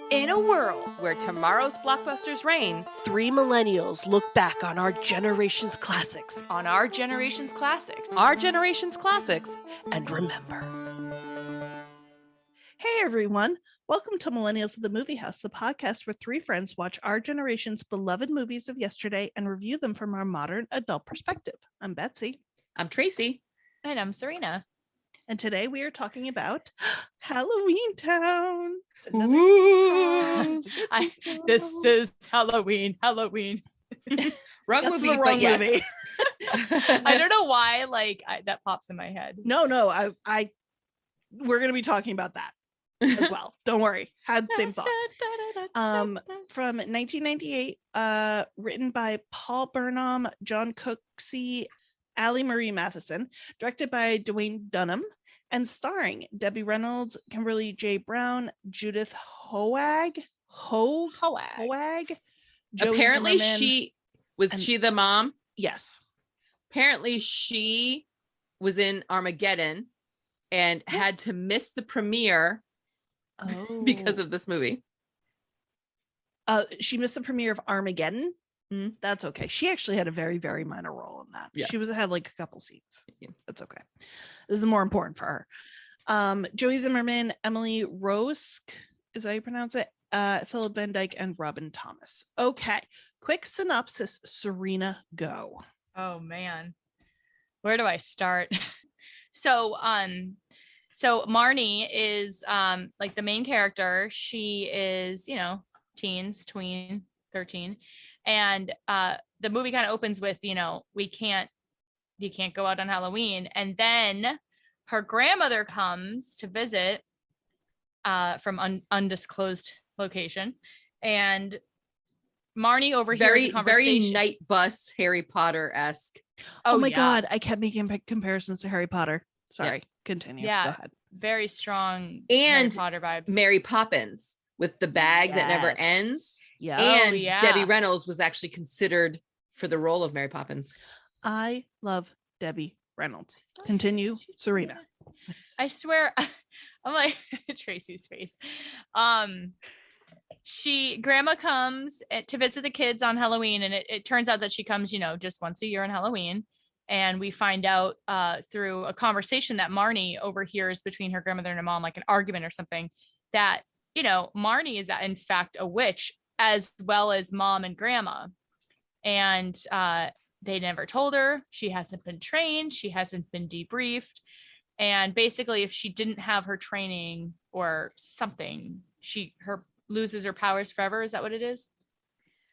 In a world where tomorrow's blockbusters reign, three millennials look back on our generation's classics. Our generation's classics. And remember. Hey everyone, welcome to Millennials of the Movie House, the podcast where three friends watch our generation's beloved movies of yesterday and review them from our modern adult perspective. I'm Betsy. I'm Tracy. And I'm Serena. And today we are talking about Halloweentown. This is Halloween. Wrong That's movie, the wrong but yes. movie. I don't know why, that pops in my head. No, we're going to be talking about that as well. Don't worry. Had the same thought. From 1998, written by Paul Burnham, John Cooksey, Allie Marie Matheson, directed by Dwayne Dunham, and starring Debbie Reynolds, Kimberly J. Brown, Judith Hoag. Apparently Zimmerman, she the mom? Yes. Apparently she was in Armageddon and had to miss the premiere because of this movie. She missed the premiere of Armageddon. Mm-hmm. That's okay. She actually had a very, very minor role in that. Yeah. She had like a couple scenes. Yeah. That's okay. This is more important for her. Joey Zimmerman, Emily Rosk, is that how you pronounce it? Philip Van Dyke, and Robin Thomas. Okay. Quick synopsis, Serena, go. Oh man. Where do I start? So Marnie is like the main character. She is, tween, 13. And the movie kind of opens with, you can't go out on Halloween. And then her grandmother comes to visit from undisclosed location. And Marnie overhears a conversation. Very night bus Harry Potter-esque. Oh my God. I kept making comparisons to Harry Potter. Sorry. Continue. Yeah. Go ahead. Very strong and Harry Potter vibes. Mary Poppins with the bag that never ends. Yeah. And Debbie Reynolds was actually considered for the role of Mary Poppins. I love Debbie Reynolds. Continue, Serena. I swear, I'm like Tracy's face. Grandma comes to visit the kids on Halloween, and it turns out that she comes, just once a year on Halloween. And we find out through a conversation that Marnie overhears between her grandmother and her mom, like an argument or something, that, Marnie is in fact a witch, as well as mom and grandma. And they never told her. She hasn't been trained. She hasn't been debriefed. And basically, if she didn't have her training or something, her loses her powers forever. Is that what it is?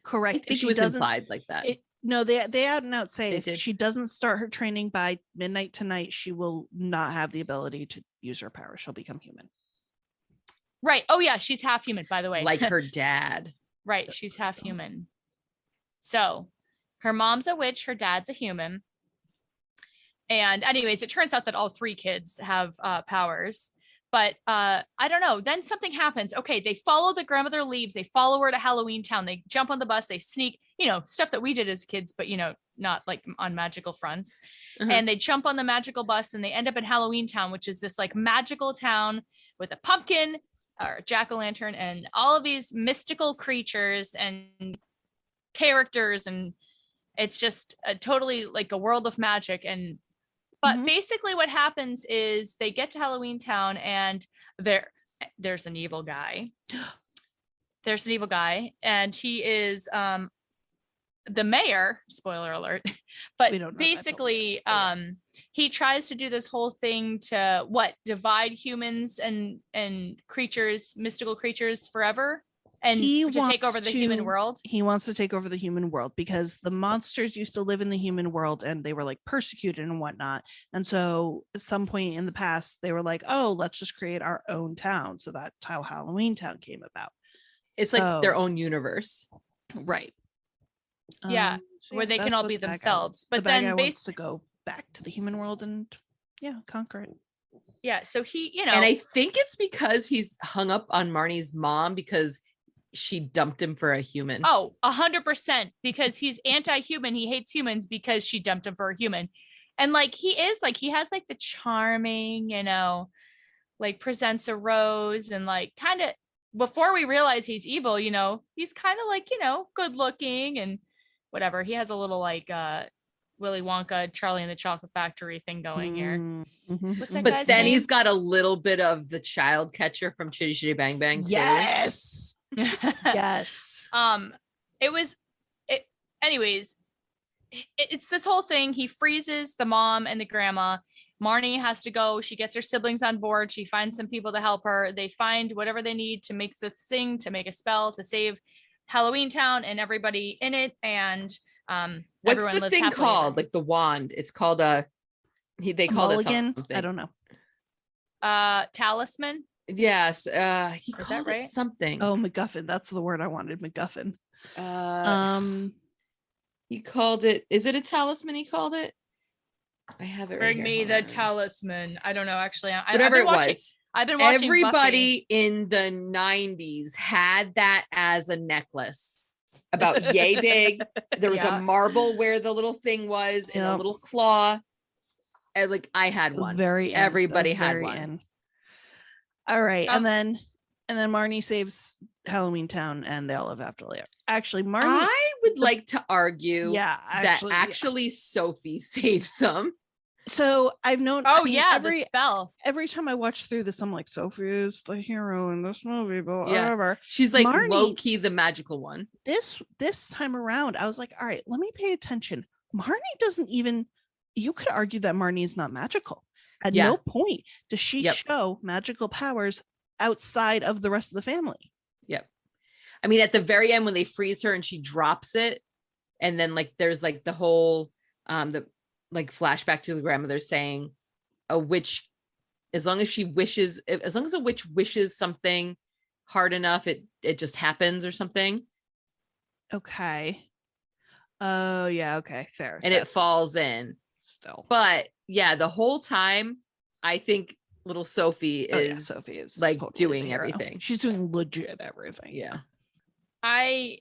Correct. I think it was implied like that. They out and out say They if did. she doesn't start her training by midnight tonight, she will not have the ability to use her power. She'll become human. Right. Oh yeah, she's half human, by the way. Like her dad. Right. She's half human. So her mom's a witch. Her dad's a human. And anyways, it turns out that all three kids have powers. But I don't know. Then something happens. Okay, they follow the grandmother leaves. They follow her to Halloweentown. They jump on the bus. They sneak, stuff that we did as kids, but, not like on magical fronts. Uh-huh. And they jump on the magical bus and they end up in Halloweentown, which is this like magical town with a pumpkin or jack-o'-lantern and all of these mystical creatures and characters. And it's just totally like a world of magic. But basically what happens is they get to Halloweentown and there's an evil guy. There's an evil guy and he is the mayor, spoiler alert. But basically he tries to do this whole thing to divide humans and creatures, mystical creatures forever. And to take over the human world. He wants to take over the human world because the monsters used to live in the human world and they were like persecuted and whatnot. And so at some point in the past, they were like, oh, let's just create our own town. So that's how Halloweentown came about. It's like their own universe. Right. Yeah. Where they can all be themselves. But then wants to go back to the human world and conquer it. Yeah. So he, And I think it's because he's hung up on Marnie's mom because she dumped him for a human. Oh, 100%, because he's anti-human. He hates humans because she dumped him for a human. And like, he has like the charming, like presents a rose and like kind of before we realize he's evil, he's kind of like, good looking and whatever. He has a little like Willy Wonka, Charlie and the Chocolate Factory thing going here. Mm-hmm. What's that But guy's then name? he's got a little bit of the child catcher from Chitty Chitty Bang Bang too. Yes. Yes. Anyways, it's this whole thing. He freezes the mom and the grandma. Marnie has to go. She gets her siblings on board. She finds some people to help her. They find whatever they need to make this thing, to make a spell, to save Halloweentown and everybody in it. And what's everyone the lives thing happily called? ever. Like the wand. It's called they call it Mulligan. something. I don't know. Talisman. Yes. He Is that called right? it something. Oh, MacGuffin. That's the word I wanted. MacGuffin. He called it. Is it a talisman? He called it. I have it. Bring right me here. the Hold on. talisman. I don't know. Actually, Whatever it was. was. I've been watching Everybody in the 90s had that as a necklace. About yay big. There was Yeah. a marble where the little thing was and a Yep. little claw. And like I had It was one. very end. Everybody That was had very one. end. All right. Um, and then Marnie saves Halloweentown and they all live happily. Actually, Marnie. I would like to argue Yeah. that actually Sophie saves them. So I've known. Oh I mean, yeah, the spell. every time I watch through this, I'm like, Sophie is the hero in this movie, but Yeah. whatever. She's like Marnie- low key the magical one. This time around, I was like, all right, let me pay attention. Marnie doesn't even. You could argue that Marnie is not magical. At Yeah. no point does she Yep. show magical powers outside of the rest of the family. Yep. I mean, at the very end when they freeze her and she drops it, and then like there's like the whole the like flashback to the grandmother saying a witch, as long as a witch wishes something hard enough, it just happens or something. Okay. Oh yeah. Okay. Fair. And it falls in. Still. But yeah, the whole time I think little Sophie is Sophie is like totally doing the hero. everything. She's doing legit everything. Yeah. I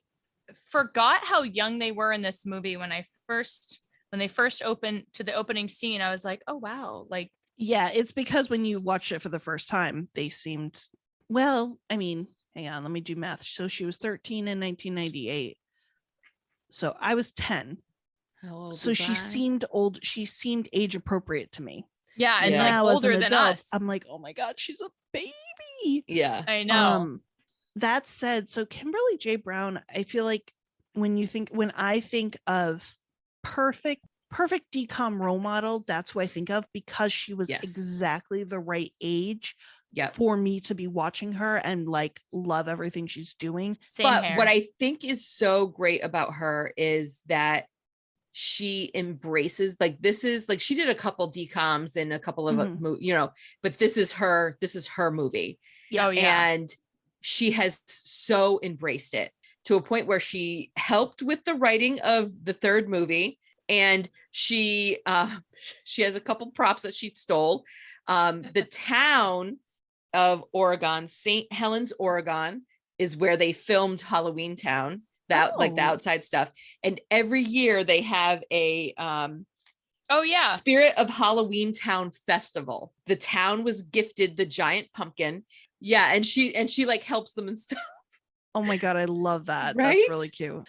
forgot how young they were in this movie when they first opened to the opening scene. I was like, oh wow, like Yeah, it's because when you watch it for the first time, they seemed well. I mean, hang on, let me do math. So she was 13 in 1998. So I was 10. How old So was she I? seemed old. She seemed age appropriate to me. yeah, and Yeah. like Now, as older an than adult, us. I'm like, oh my god, she's a baby. Yeah. I know. That said, so Kimberly J. Brown, I feel like when I think of perfect decom role model, that's who I think of, because she was Yes. exactly the right age Yep. for me to be watching her and like love everything she's doing. Same But hair. what I think is so great about her is that she embraces, like, this is like, she did a couple decoms and a couple of Mhm. but this is her movie. Oh, yeah. And she has so embraced it to a point where she helped with the writing of the third movie, and she has a couple props that she stole. The town of Oregon, St. Helens, Oregon, is where they filmed Halloweentown, like the Oh. outside stuff. And every year they have a oh yeah. Spirit of Halloweentown festival. The town was gifted the giant pumpkin. Yeah, and she like helps them and stuff. Oh my god, I love that. Right? That's really cute.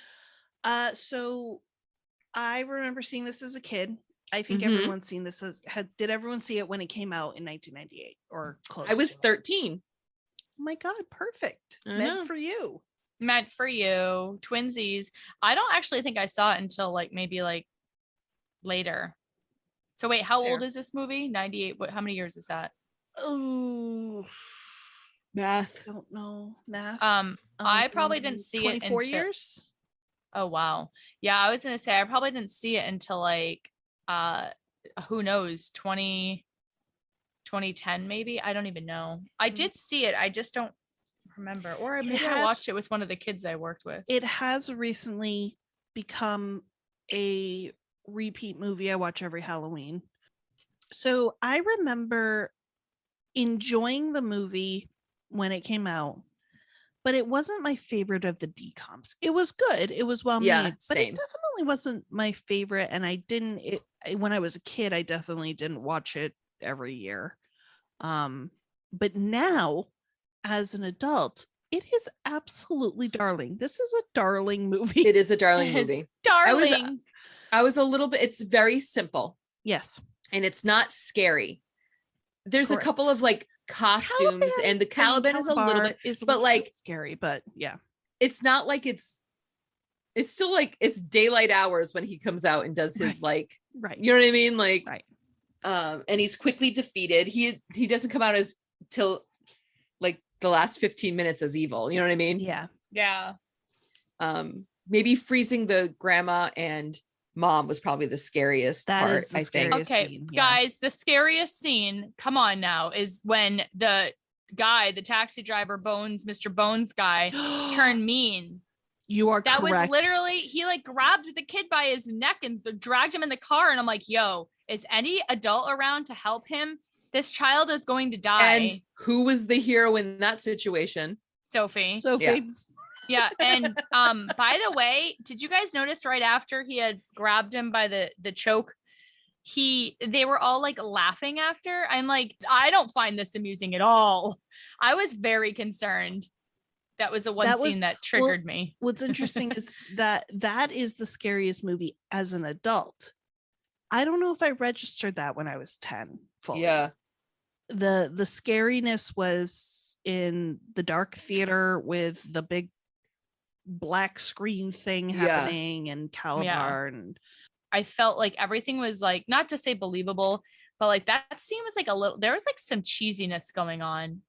So I remember seeing this as a kid. I think Mhm. everyone's seen this did everyone see it when it came out in 1998 or close? I was to it? 13. Oh my god, perfect. I Meant know. for you. Meant for you, twinsies. I don't actually think I saw it until like maybe like later. So wait, how old Fair. is this movie? 98. How many years is that? Oh, Math. don't know math. I probably didn't see it 24 until years. Oh wow. Yeah, I was gonna say I probably didn't see it until like who knows, 2010 maybe. I don't even know. I did see it. I just don't remember. Or maybe I watched it with one of the kids I worked with. It has recently become a repeat movie I watch every Halloween. So I remember enjoying the movie when it came out, but it wasn't my favorite of the decoms. It was good. It was well Yeah, made, but same. it definitely wasn't my favorite. And when I was a kid, I definitely didn't watch it every year. But now as an adult, It is absolutely darling. This is a darling movie. It is a darling It is movie. Darling. I was a little bit, it's very simple Yes. and it's not scary. There's Correct. a couple of like costumes and the Caliban is a little bit, but like scary, but yeah. it's not like it's still like it's daylight hours when he comes out and does his like, Right. you know what I mean? Like, Right. And he's quickly defeated. He doesn't come out as till like the last 15 minutes as evil. You know what I mean? Yeah. Yeah. Maybe freezing the grandma and mom was probably the scariest That part, is the I think. scariest Okay, scene, yeah. guys, the scariest scene, come on now, is when the guy, the taxi driver, Mr. Bones guy, turned mean. You are That correct. was literally, he like grabbed the kid by his neck and dragged him in the car. And I'm like, yo, is any adult around to help him? This child is going to die. And who was the hero in that situation? Sophie. Sophie. Yeah. And by the way, did you guys notice right after he had grabbed him by the choke, they were all like laughing after? I'm like, I don't find this amusing at all. I was very concerned. That was the one scene that triggered me. What's interesting is that is the scariest movie as an adult. I don't know if I registered that when I was 10 fully. Yeah. The scariness was in the dark theater with the big black screen thing happening and Calabar and I felt like everything was like, not to say believable, but like that scene was like there was like some cheesiness going on.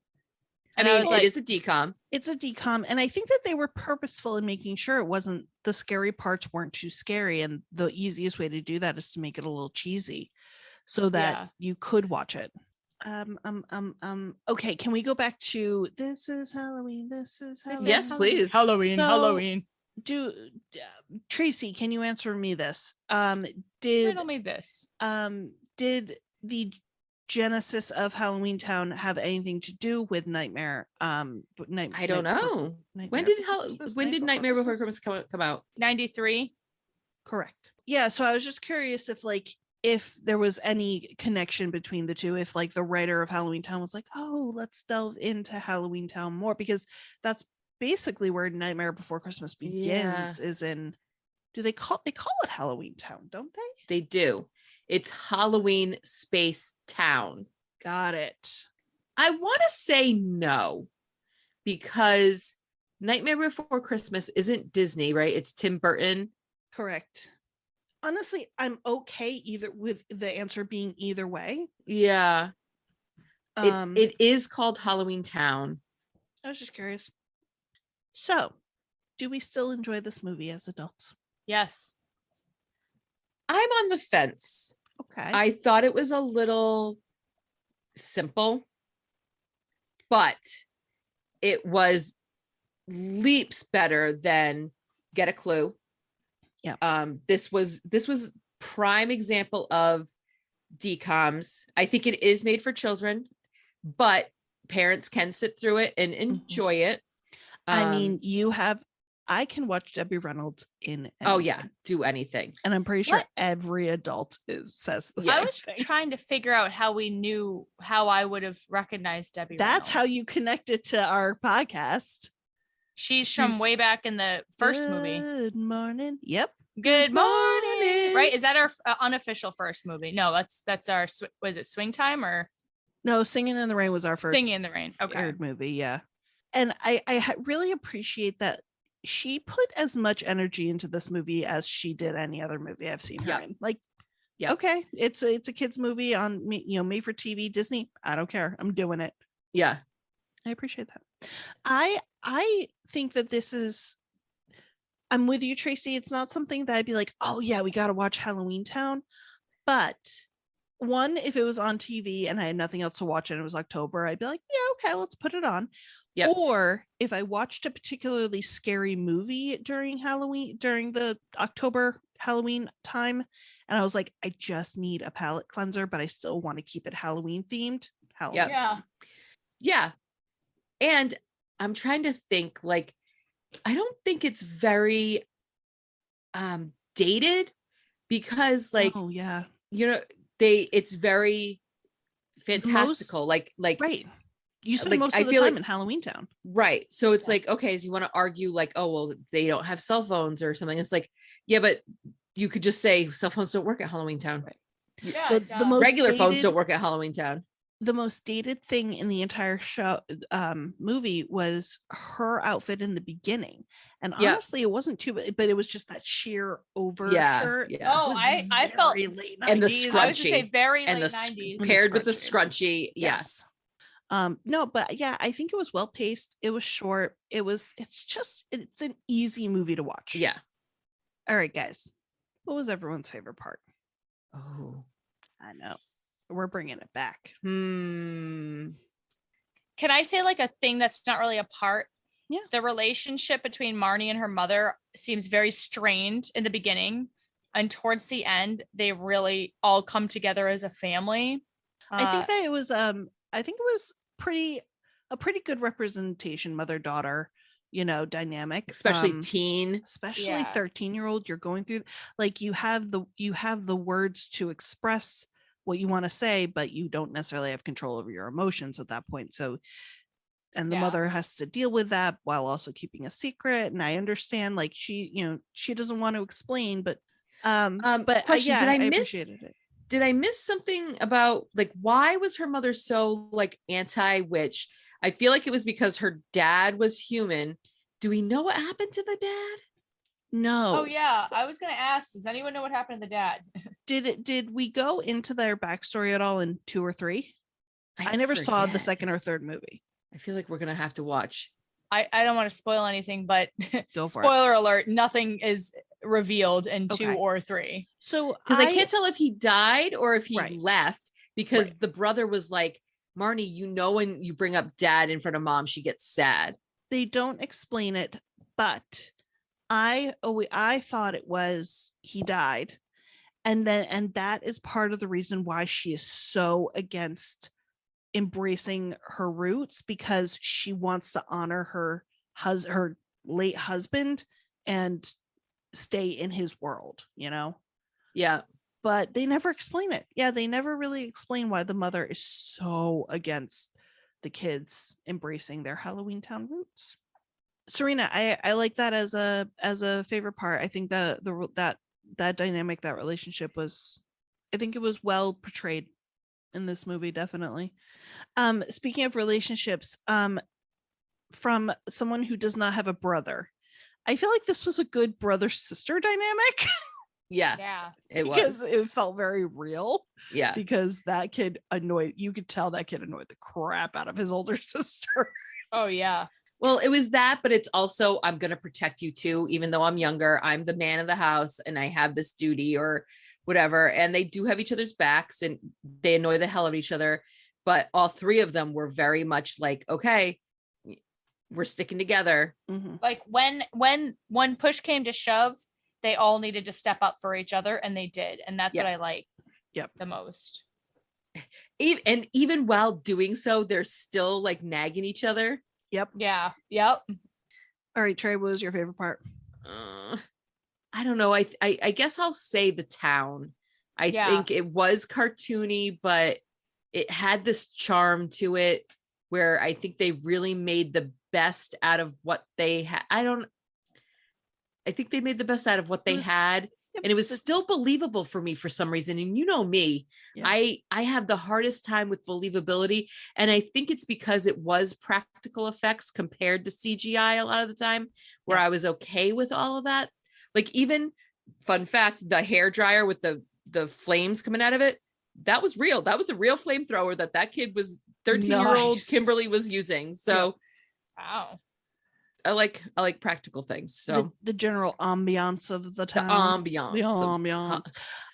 I mean, it is a decom. It's a decom. And I think that they were purposeful in making sure it wasn't, the scary parts weren't too scary. And the easiest way to do that is to make it a little cheesy so that you could watch it. Okay, can we go back to This Is Halloween? This is Halloween. Yes, please. Halloween. Tracy, can you answer me this? Riddle me this. Did the genesis of Halloweentown have anything to do with Nightmare? I don't know. When did Nightmare Before Christmas come out? 93. Correct. Yeah, so I was just curious if there was any connection between the two, if like the writer of Halloweentown was like, oh, let's delve into Halloweentown more, because that's basically where Nightmare Before Christmas begins. Is in, they call it Halloweentown, don't they? They do. It's Halloween Space Town. Got it. I want to say no, because Nightmare Before Christmas isn't Disney, right? It's Tim Burton. Correct. Honestly, I'm okay either with the answer being either way. Yeah. It is called Halloweentown. I was just curious. So, do we still enjoy this movie as adults? Yes. I'm on the fence. Okay. I thought it was a little simple, but it was leaps better than Get a Clue. Yeah. This was prime example of DCOMs. I think it is made for children, but parents can sit through it and enjoy it. I mean, I can watch Debbie Reynolds in anything. Oh yeah, do anything. And I'm pretty sure every adult says the same I was thing. trying to figure out how I would have recognized Debbie That's Reynolds. how you connected to our podcast. She's from way back in the first movie. Good morning. Yep. Good morning. Right? Is that our unofficial first movie? No, that's our, was it Swing Time or? No, Singing in the Rain was our first Singing in the Rain. Okay. aired movie. Yeah. And I really appreciate that she put as much energy into this movie as she did any other movie I've seen her in. Like, okay, it's a kid's movie on made for TV, Disney. I don't care. I'm doing it. Yeah. I appreciate that. I think that this is, I'm with you, Tracy. It's not something that I'd be like, oh yeah, we got to watch Halloweentown. But one, if it was on TV and I had nothing else to watch and it was October, I'd be like, yeah, okay, let's put it on. Yep. Or if I watched a particularly scary movie during the October Halloween time, and I was like, I just need a palate cleanser, but I still want to keep it Halloween themed. Yep. Yeah. And I'm trying to think, like, I don't think it's very dated, because like, oh yeah, it's very fantastical. Like right. You spend like, most I of the feel time like- in Halloweentown. Right. So it's Yeah. like, okay, so you want to argue like, oh, well, they don't have cell phones or something. It's like, yeah, but you could just say cell phones don't work at Halloweentown. Right. Yeah, The, it the does. most Regular phones dated- don't work at Halloweentown. The most dated thing in the entire show movie was her outfit in the beginning. And Yeah. honestly, it wasn't too bad, but it was just that sheer over Yeah, shirt. yeah. Oh, Was I felt- very late And the 90s. I was to say scrunchie. very And late the 90s. the paired with the scrunchie. scrunchie. Yeah. Yes. No, but yeah, I think it was well paced. It was short. It's an easy movie to watch. Yeah. All right, guys. What was everyone's favorite part? Oh. I know. We're bringing it back. Can I say like a thing that's not really a part? Yeah. The relationship between Marnie and her mother seems very strained in the beginning, and towards the end, they really all come together as a family. I think that it was a pretty good representation, mother-daughter, dynamic. Especially teen. Especially Yeah. 13-year-old. You're going through, like, you have the words to express what you want to say, but you don't necessarily have control over your emotions at that point. So, and the Yeah. mother has to deal with that while also keeping a secret. And I understand, like, she doesn't want to explain, but Question, yeah, did I I miss- appreciated it. Did I miss something about like why was her mother so like anti-witch? I feel like it was because her dad was human. Do we know what happened to the dad? No. Oh yeah, I was gonna ask. Does anyone know what happened to the dad? Did we go into their backstory at all in 2 or 3? I never saw the forget. second or third movie. I feel like we're gonna have to watch. I don't want to spoil anything, but Go for it. spoiler alert: nothing is revealed in 2 Okay. or 3. So Because I can't tell if he died or if he Right. left, because Right. the brother was like, Marnie, when you bring up dad in front of mom, she gets sad. they don't explain it, but I thought it was he died, and that is part of the reason why she is so against embracing her roots, because she wants to honor her late husband and stay in his world, Yeah. but they never explain it. Yeah, they never really explain why the mother is so against the kids embracing their Halloweentown roots. Serena, I like that as a favorite part. I think that that dynamic, that relationship was, I think it was well portrayed in this movie, definitely. Speaking of relationships, from someone who does not have a brother, I feel like this was a good brother-sister dynamic. Yeah. Yeah. It because was. it felt very real, Yeah. because that kid you could tell that kid annoyed the crap out of his older sister. Oh yeah. Well, it was that, but it's also, I'm going to protect you too, even though I'm younger. I'm the man of the house and I have this duty or whatever. And they do have each other's backs and they annoy the hell out of each other. But all 3 of them were very much like, okay, we're sticking together. Mhm. Like when push came to shove, they all needed to step up for each other, and they did, and that's what I like. Yep. The most. And even while doing so, they're still like nagging each other. Yep. Yeah. Yep. All right, Trey, what was your favorite part? I don't know. I guess I'll say the town. I Yeah. think it was cartoony, but it had this charm to it where I think they really made the best out of what they had. I think they made the best out of what they had. And it was still believable for me for some reason. And you know me, Yeah. I have the hardest time with believability. And I think it's because it was practical effects compared to CGI a lot of the time, where I was okay with all of that. Like, even fun fact, the hair dryer with the flames coming out of it, that was real. That was a real flamethrower that kid was 13-year-old Nice. Kimberly was using. So Wow. I like practical things. So the general ambiance of the the town. ambiance. The of- ambiance.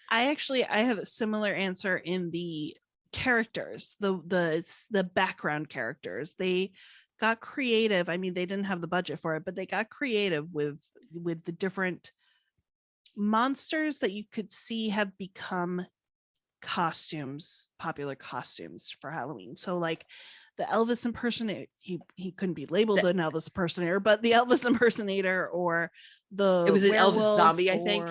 I have a similar answer in the characters, the background characters. They got creative. I mean, they didn't have the budget for it, but they got creative with the different monsters that you could see have become popular costumes for Halloween. So like the Elvis impersonator, he couldn't be labeled an Elvis impersonator, but the Elvis impersonator, or the It was an Elvis werewolf, zombie, I think.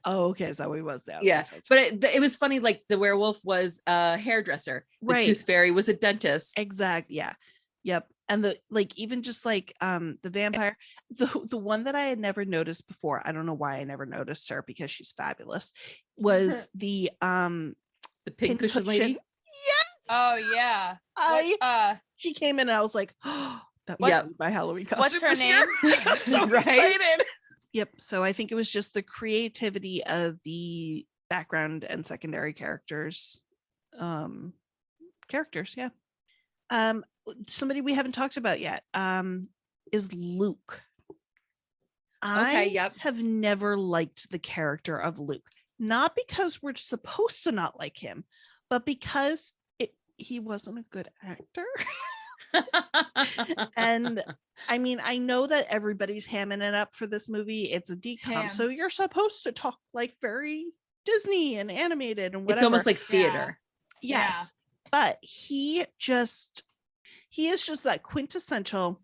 Oh, okay, is that what he was? That Yeah, makes sense. but it was funny. Like, the werewolf was a hairdresser. The Right. tooth fairy was a dentist. Exact. Yeah. Yep. And the like even just like the vampire, the one that I had never noticed before, I don't know why I never noticed her because she's fabulous, was the The pink cushion lady. Yes. Oh yeah. She came in and I was like, oh, that Yep. would be my Halloween costume. What's her this year. name? I got so Right? excited. Yep. So I think it was just the creativity of the background and secondary characters. Yeah. Somebody we haven't talked about yet is Luke. I yep. have never liked the character of Luke, not because we're supposed to not like him, but because he wasn't a good actor. And I mean, I know that everybody's hamming it up for this movie. It's a decom, so you're supposed to talk like very Disney and animated and whatever. It's almost like theater. Yes. But he is just that quintessential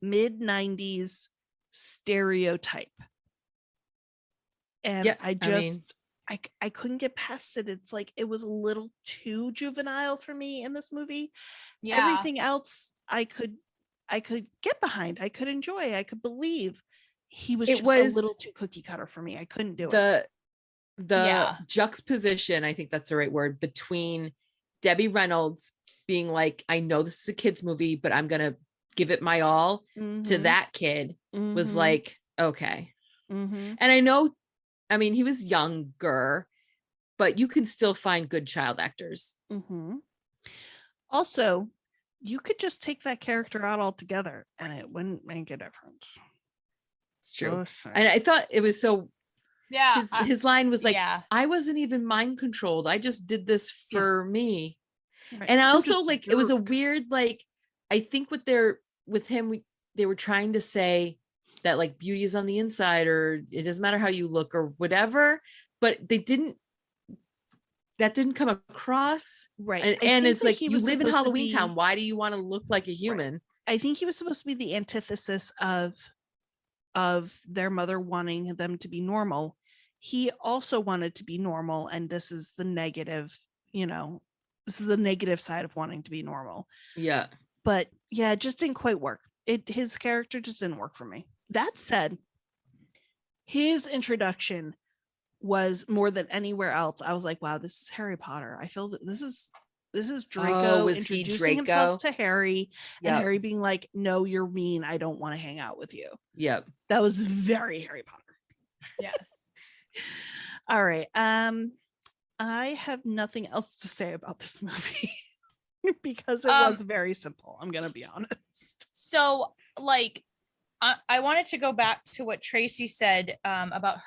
mid-90s stereotype. And I couldn't get past it. It's like it was a little too juvenile for me in this movie. Yeah. Everything else I could get behind. I could enjoy. I could believe. He was just a little too cookie cutter for me. I couldn't do it. The juxtaposition, I think that's the right word, between Debbie Reynolds being like, I know this is a kid's movie, but I'm gonna give it my all to that kid was like, okay. And I know, I mean, he was younger, but you can still find good child actors. Also, you could just take that character out altogether and it wouldn't make a difference. It's true. And I thought it was so, yeah. His line was like, I wasn't even mind controlled. I just did this for me. Right. And I also like, it was a weird, like, I think with him, they were trying to say that like beauty is on the inside, or it doesn't matter how you look or whatever, but that didn't come across. Right. And it's like, you live in Halloweentown. Why do you want to look like a human? Right. I think he was supposed to be the antithesis of their mother wanting them to be normal. He also wanted to be normal. And this is the negative, this is the negative side of wanting to be normal. Yeah. But yeah, it just didn't quite work. His character just didn't work for me. That said, his introduction was more than anywhere else. I was like, wow, this is Harry Potter. I feel that this is Draco introducing himself to Harry, and Harry being like, no, you're mean. I don't want to hang out with you. Yep. That was very Harry Potter. Yes. All right. I have nothing else to say about this movie because it was very simple. I'm going to be honest. So like, I wanted to go back to what Tracy said about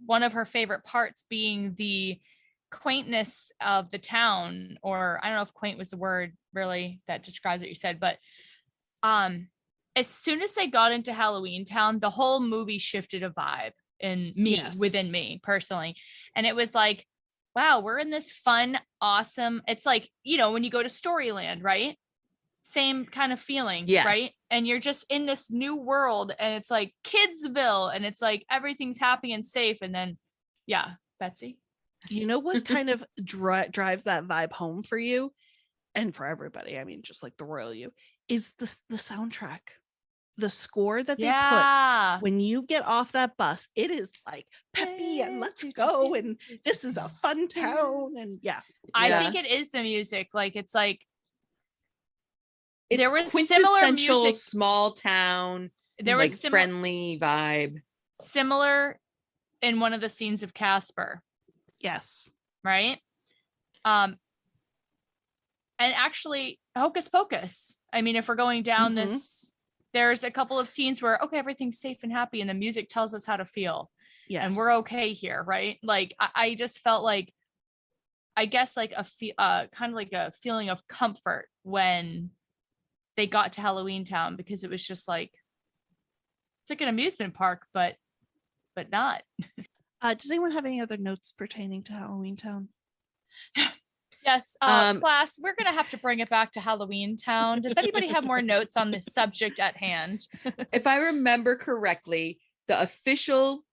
one of her favorite parts being the quaintness of the town, or I don't know if quaint was the word really that describes what you said, but as soon as they got into Halloweentown, the whole movie shifted a vibe in me, within me personally. And it was like, wow, we're in this fun, awesome, it's like, when you go to Storyland, right? Same kind of feeling, right? And you're just in this new world, and it's like Kidsville, and it's like everything's happy and safe. And then, Betsy, you know what kind of drives that vibe home for you and for everybody? I mean, just like the royal you is the soundtrack, the score that they put when you get off that bus. It is like peppy and let's go, and this is a fun town, and I think it is the music. Like it's like. It's there was quintessential similar music. Small town. There was like friendly vibe. Similar in one of the scenes of Casper. Yes. Right. And actually, Hocus Pocus. I mean, if we're going down this, there's a couple of scenes where everything's safe and happy, and the music tells us how to feel. Yes. And we're okay here, right? Like I just felt like, I guess like kind of like a feeling of comfort when they got to Halloweentown, because it was just like, it's like an amusement park, but not. Does anyone have any other notes pertaining to Halloweentown? Yes. Class, we're going to have to bring it back to Halloweentown. Does anybody have more notes on this subject at hand? If I remember correctly, the official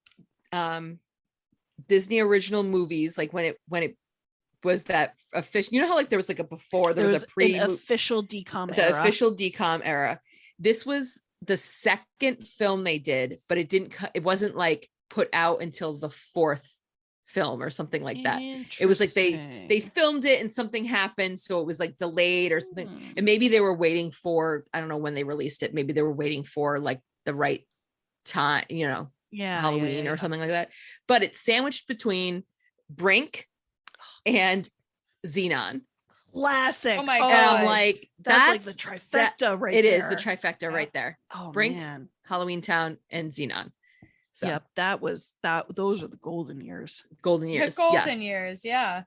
Disney original movies, like when it was that official. You know how like there was like a before, there was a an official decom the era. official decom era. This was the second film they did, but it wasn't like put out until the fourth film or something like that. It was like they filmed it and something happened, so it was like delayed or something. And maybe they were waiting for, I don't know when they released it, maybe they were waiting for like the right time, Halloween or something like that. But it's sandwiched between Brink and Xenon. Classic. Oh my God. God. And I'm like, that's like the trifecta right there. It is the trifecta right there. Oh, Brink, man. Halloweentown, and Xenon. So Yep, those are the golden years. Golden years. The golden years, yeah.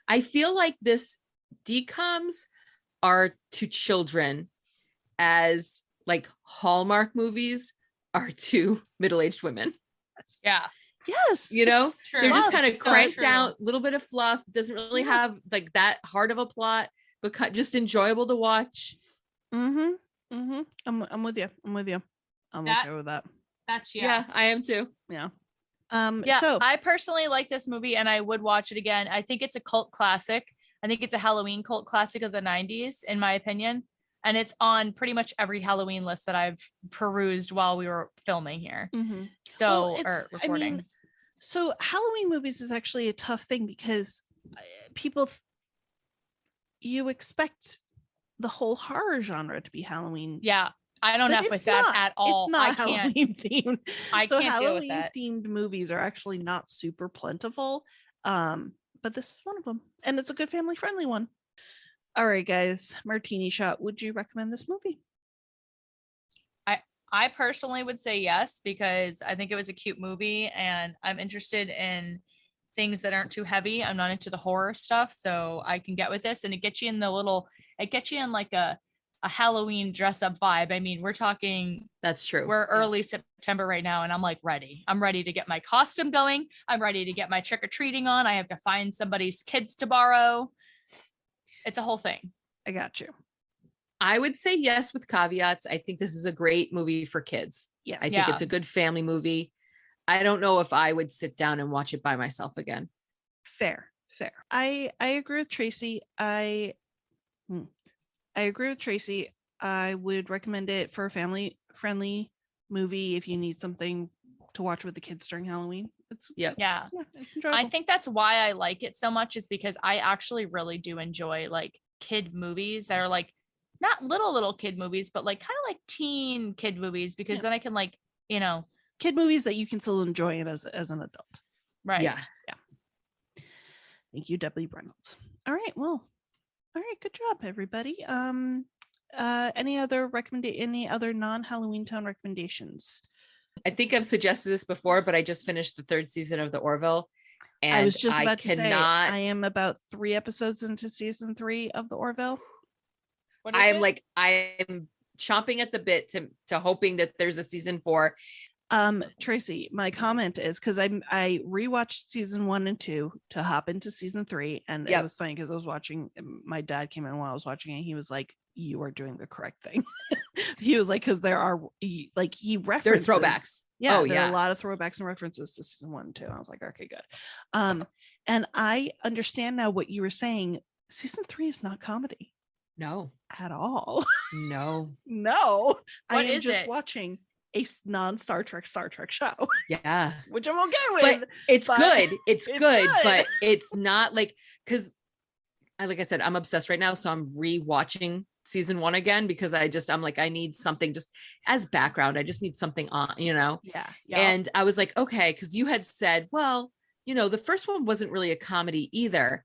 I feel like this decoms are to children as like Hallmark movies are to middle-aged women. Yeah. Yes. They're just kind of So cranked true. out, a little bit of fluff, doesn't really have like that hard of a plot, but just enjoyable to watch. I'm with you. I'm okay with that. That's yes. Yeah, I am too. Yeah. So I personally like this movie and I would watch it again. I think it's a cult classic. I think it's a Halloween cult classic of the 90s, in my opinion. And it's on pretty much every Halloween list that I've perused while we were filming here. So, or recording. So Halloween movies is actually a tough thing because you expect the whole horror genre to be Halloween. Yeah. I don't know with that at all. It's not Halloween themed. I so can't deal with Halloween that. themed movies are actually not super plentiful. But this is one of them. And it's a good family friendly one. All right, guys. Martini Shot, would you recommend this movie? I personally would say yes, because I think it was a cute movie and I'm interested in things that aren't too heavy. I'm not into the horror stuff, so I can get with this. And it gets you in like a Halloween dress up vibe. I mean, we're talking, that's true. We're early September right now, and I'm like ready. I'm ready to get my costume going. I'm ready to get my trick or treating on. I have to find somebody's kids to borrow. It's a whole thing. I got you. I would say yes with caveats. I think this is a great movie for kids. Yes. I think it's a good family movie. I don't know if I would sit down and watch it by myself again. Fair. I agree with Tracy. I agree with Tracy. I would recommend it for a family friendly movie if you need something to watch with the kids during Halloween. It's enjoyable. I think that's why I like it so much, is because I actually really do enjoy like kid movies that are like not little kid movies, but like kind of like teen kid movies, because then I can like, kid movies that you can still enjoy it as an adult. Right. Yeah. Thank you, W. Reynolds. All right. Well, all right. Good job, everybody. Any other non-Halloweentown recommendations? I think I've suggested this before, but I just finished the 3rd season of The Orville. And I was just about to say, I am about 3 episodes into season 3 of The Orville. I'm chomping at the bit to hoping that there's a season 4. Tracy, my comment is because I rewatched season 1 and 2 to hop into season 3, and it was funny because I was watching. My dad came in while I was watching it. He was like, "You are doing the correct thing." He was like, "Because there are like he references there are throwbacks. Yeah, there are a lot of throwbacks and references to season 1 and 2." And I was like, "Okay, good." And I understand now what you were saying. Season 3 is not comedy. No, at all. No. I am just watching a non-Star Trek show. Yeah. Which I'm okay with. But it's good. It's good, but it's not like, because like I said, I'm obsessed right now. So I'm rewatching season 1 again because I'm like, I need something just as background. I just need something on, Yeah. And I was like, okay, because you had said, well, the first one wasn't really a comedy either,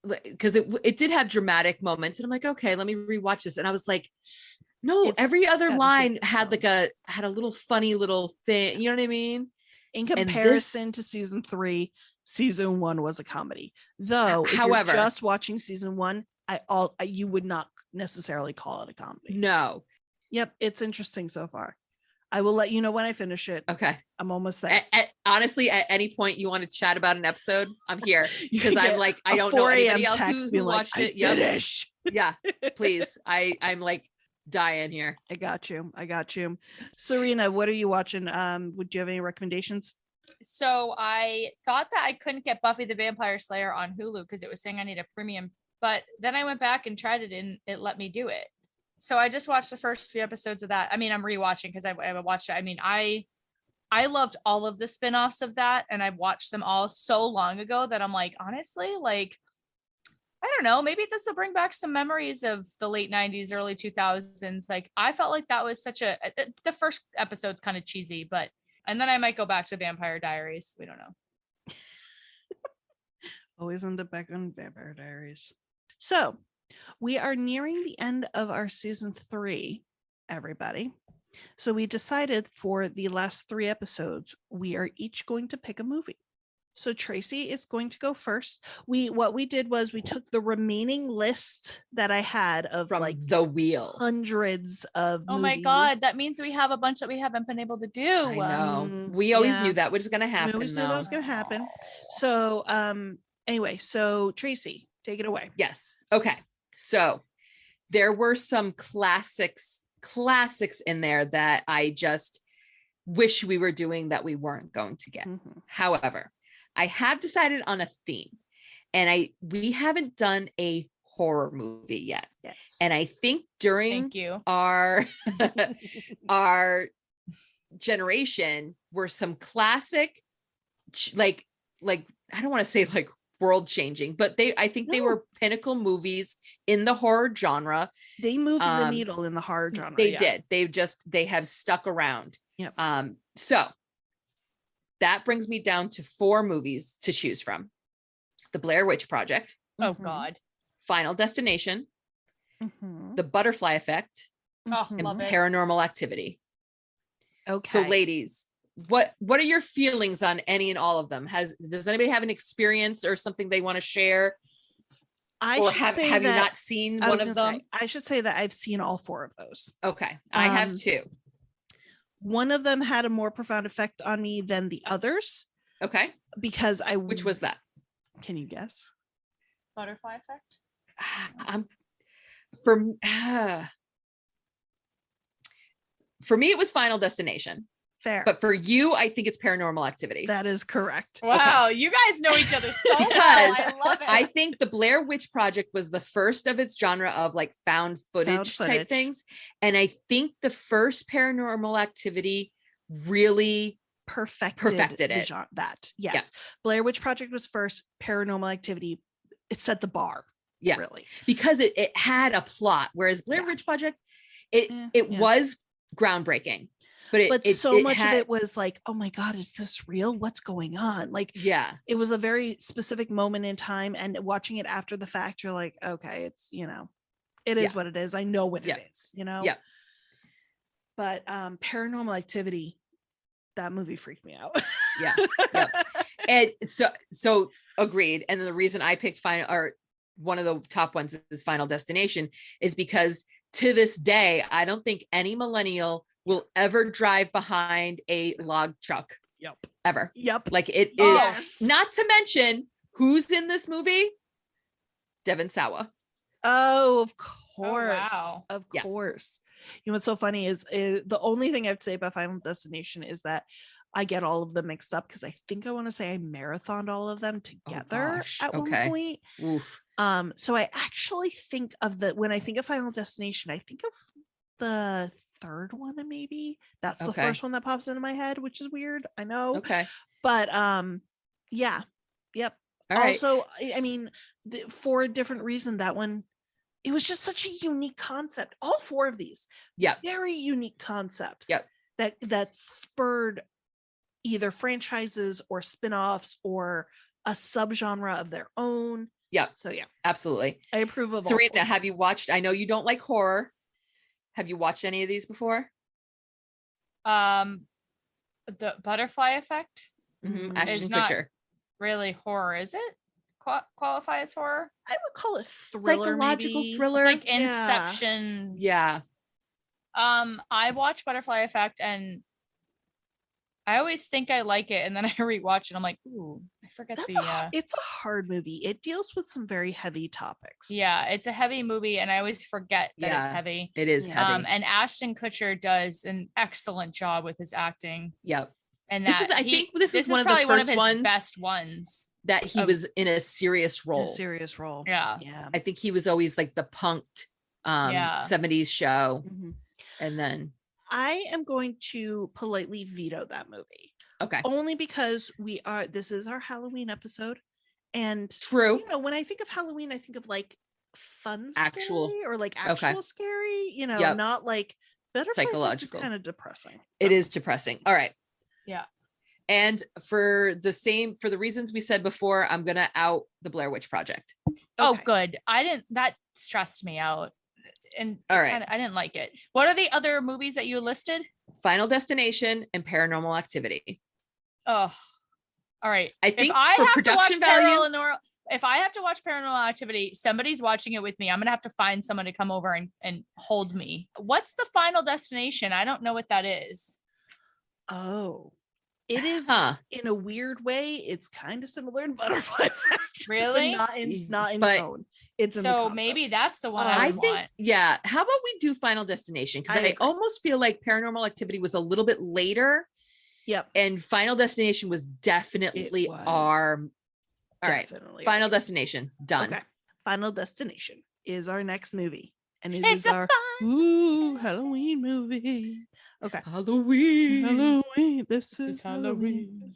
because it did have dramatic moments. And I'm like, okay, let me rewatch this. And I was like, no, every other line had a little funny little thing. You know what I mean? In comparison to season 3, season 1 was a comedy. Though, however, you're just watching season 1, you would not necessarily call it a comedy. No. Yep, it's interesting so far. I will let you know when I finish it. Okay. I'm almost there. Honestly, at any point you want to chat about an episode, I'm here, because I'm like, I don't know anybody else who watched it. Finish. Yeah, please. I'm like dying here. I got you. Serena, what are you watching? Would you have any recommendations? So I thought that I couldn't get Buffy the Vampire Slayer on Hulu because it was saying I need a premium, but then I went back and tried it and it let me do it. So I just watched the first few episodes of that. I mean, I'm rewatching because I watched it. I mean, I loved all of the spin-offs of that, and I've watched them all so long ago that I'm like, honestly, like, I don't know, maybe this will bring back some memories of the late 90s, early 2000s. Like, I felt like that was such a the first episode's kind of cheesy, but and then I might go back to Vampire Diaries. We don't know. Always end up back on Vampire Diaries. So we are nearing the end of our season 3, everybody. So we decided for the last 3 episodes, we are each going to pick a movie. So Tracy is going to go first. What we did was we took the remaining list that I had of From like the wheel. hundreds of Oh my God, that means we have a bunch that we haven't been able to do. I know. We always knew that was going to happen. We always knew that was going to happen. So anyway, so Tracy, take it away. Yes. Okay. So there were some classics in there that I just wish we were doing that we weren't going to get. Mm-hmm. However, I have decided on a theme, and we haven't done a horror movie yet. Yes. And I think during our generation were some classic, like I don't want to say like world changing, but I think they were pinnacle movies in the horror genre. They moved the needle in the horror genre. They did. They have stuck around. Yep. So that brings me down to 4 movies to choose from: The Blair Witch Project. Oh God. Final Destination. Mm-hmm. The Butterfly Effect. Oh, And love it. Paranormal Activity. Okay. So ladies, what are your feelings on any and all of them? Does anybody have an experience or something they want to share? Have you not seen one of them? I should say that I've seen all 4 of those. Okay. I have 2. One of them had a more profound effect on me than the others. Okay. Because Which was that? Can you guess? Butterfly Effect? For me, it was Final Destination. Fair. But for you, I think it's Paranormal Activity. That is correct. Wow, you guys know each other so well. Because I love it. I think the Blair Witch Project was the first of its genre of like found footage type things. And I think the first Paranormal Activity really perfected it. Yes. Yeah. Blair Witch Project was first. Paranormal Activity, it set the bar. Yeah. Really. Because it had a plot, whereas Blair Witch Project, it was groundbreaking. But so much of it was like, oh my God, is this real? What's going on? Like, it was a very specific moment in time. And watching it after the fact, you're like, okay, it's, it is what it is. I know what it is, Yeah. But Paranormal Activity, that movie freaked me out. Yeah. And so agreed. And the reason I picked one of the top ones is Final Destination is because to this day, I don't think any millennial will ever drive behind a log truck. Yep. Ever. Yep. Like it is, not to mention who's in this movie? Devon Sawa. Oh, of course. Oh, wow. Of course. You know what's so funny is the only thing I have to say about Final Destination is that I get all of them mixed up because I think I want to say I marathoned all of them together at one point. Oof. So I actually think when I think of Final Destination, I think of the third one, maybe that's the first one that pops into my head, which is weird, I know. Okay. But yeah. Yep. All right. Also, I mean, for a different reason, that one, it was just such a unique concept. All 4 of these, very unique concepts. Yep. That spurred either franchises or spin-offs or a subgenre of their own. Yeah. So yeah, absolutely. I approve of Serena, all 4. have you watched, I know you don't like horror. Have you watched any of these before? The Butterfly Effect Ashton is not Kutcher. really horror, is it? Qualify as horror? I would call it thriller, psychological maybe. thriller. It's like Inception. Yeah. I watched Butterfly Effect and I always think I like it, and then I rewatch it. I'm like, ooh, I forget it's a hard movie. It deals with some very heavy topics. Yeah, it's a heavy movie, and I always forget that it's heavy. It is heavy. And Ashton Kutcher does an excellent job with his acting. Yep. And This that is, I think this is one of the probably first his ones best ones. that he of- was in a serious In role. a serious role. Yeah. Yeah. I think he was always like the punked Yeah. 70s show. Mhm. And then, I am going to politely veto that movie. okay. Only because this is our Halloween episode. And True. you know, when I think of Halloween, I think of like fun Actual- scary or like okay. actual scary, you know, Yep. not like Butterfly Effect is Psychological. kind of depressing. It is depressing. All right. Yeah. And for the reasons we said before, I'm going to out the Blair Witch Project. Oh, Okay. good. That stressed me out. And All right. I didn't like it. What are the other movies that you listed? Final Destination and Paranormal Activity. Oh, all right. I think if I for have production to watch value, if I have to watch Paranormal Activity, somebody's watching it with me. I'm gonna have to find someone to come over and hold me. What's the Final Destination? I don't know what that is. Oh, it is in a weird way. It's kind of similar to Butterfly Effect. Really? But not in But- tone. It's in the So concept. maybe that's the one I I I would think, want. yeah. How about we do Final Destination? Because I I agree. almost feel like Paranormal Activity was a little bit later, Yep. and Final Destination was definitely was. our. All right. Definitely. Final Destination done. Okay. Final Destination is our next movie. And It's is a our Halloween movie. Okay. Halloween. Halloween. This is is Halloween.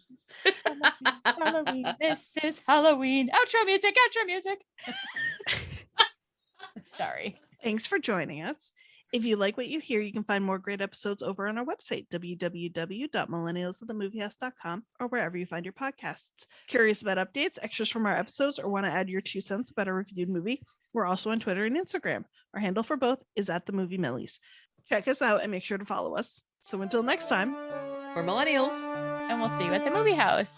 Halloween. This is Halloween. Outro music. Outro music. Sorry. Thanks for joining us. If you like what you hear, you can find more great episodes over on our website, www.millennialsofthemoviehouse.com, or wherever you find your podcasts. Curious about updates, extras from our episodes, or want to add your 2 cents about a reviewed movie? We're also on Twitter and Instagram. Our handle for both is @themoviemillies. Check us out and make sure to follow us. So until next time, We're millennials. And we'll see you at the movie house.